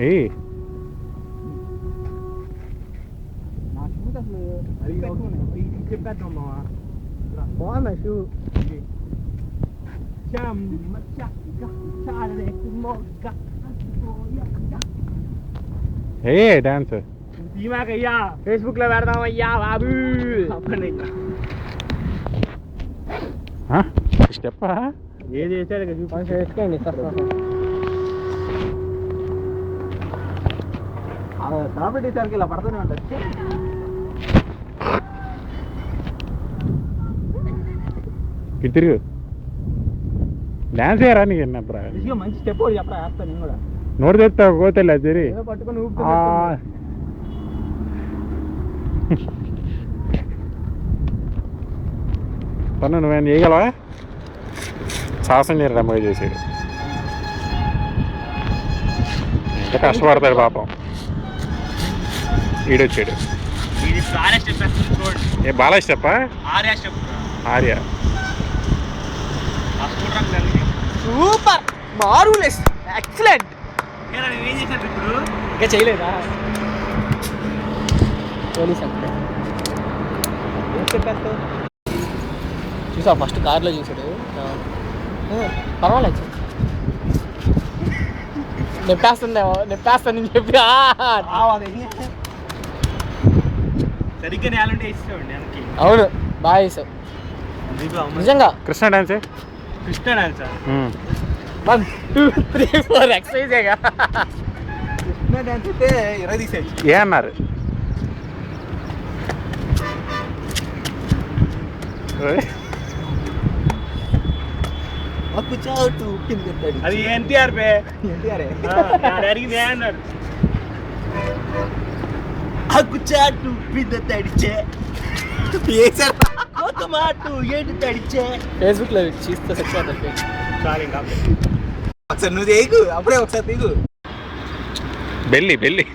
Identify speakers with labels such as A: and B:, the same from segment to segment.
A: ఏయ్
B: చెప్పేద్దాం బాగుందా షూ
A: ఏ డాన్స్
B: అయ్యా ఫేస్బుక్ లో పెడదామయ్యా బాబు
A: స్టెప్పా
B: ఏది వేసాడు వేసుకోండి కాబట్టి సరికి ఇలా పడుతూనే ఉంటుంది
A: ఇటు తిరుగు డాన్స్ చేయరా నీకు ఎన్నప్పుడు
B: మంచి స్టెప్ చెప్పరా వేస్తాను నేను కూడా
A: నోరు తెస్తావు కోతలే తిరి
B: పట్టుకొని
A: తను నువ్వేం చేయగలవా సాహసం చేయరు రమ్మగా చేసాడు ఎంత కష్టపడతాడు పాపం ఈడొచ్చాడు ఏ బాలా స్టెప్పా ఆర్య
B: సూపర్ మార్వెలస్ ఎక్సలెంట్ ఇంకా చేయలేదా పోలీస్ అంటే ఏం చెప్పేస్తావు చూసా ఫస్ట్ కార్లో చూసాడు పర్వాలేదు నెప్పేస్తానని చెప్పి సరిగ్గా నేలంటే వేసేవాడి అవును బాగా వేసావు నిజంగా
A: కృష్ణ డాన్సే
B: కృష్ణ డాన్సా 1 2 3 4 ఎక్సైజేగా కృష్ణ డాన్స్ అయితే 20 తీసేయచ్చు
A: ఏ అన్నారు
B: అది ఎన్టీఆర్ పే ఎన్టీఆర్ అడిగింది అన్నాడు హక్కు చాటు బిడ్డ తడిచే ఒక మాట ఏంటి తడిచే ఫేస్బుక్ లో చూస్తే ఒకసారి నువ్వు తీయకు అప్పుడే ఒకసారి తీగు
A: బెల్లి బెల్లి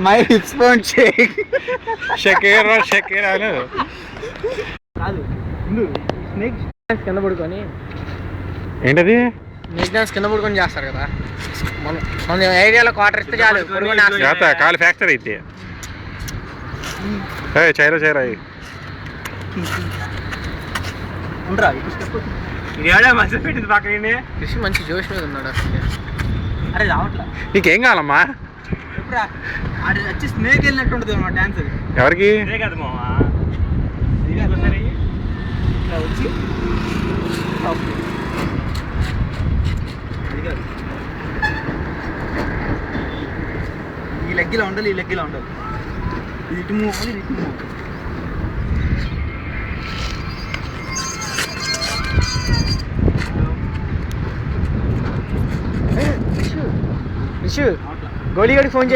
B: my hips won't shake
A: Shakira Shakira
B: కాదు స్నేక్ కింద పడుకొని
A: ఏంటది
B: స్నేక్ డాన్స్ కింద పడుకొని చేస్తారు కదా మన ఏరియాలో క్వార్టర్ ఇస్తే చాలు
A: కాలు ఫ్యాక్చర్ అయితే చైరా చైరా
B: ఉండరా మంచి పెట్టింది పక్కనే కృషి మంచి జోష్ మీద ఉన్నాడు అసలు అరే రావట్లా
A: నీకేం కావాలమ్మా
B: ఎప్పుడా అది వచ్చి స్నేక్ వెళ్ళినట్టు ఉంటుంది అన్నమాట డాన్స్ అది
A: ఎవరికి
B: కదా మావా ఇట్లా వచ్చి అది కాదు ఈ లెగ్గిలా ఉండాలి ఈ లెగ్గిలా ఉండాలి ఇది ఇటు మూవ్ అవ్వాలి ఇటు మూవ్ గోళీగడికి ఫోన్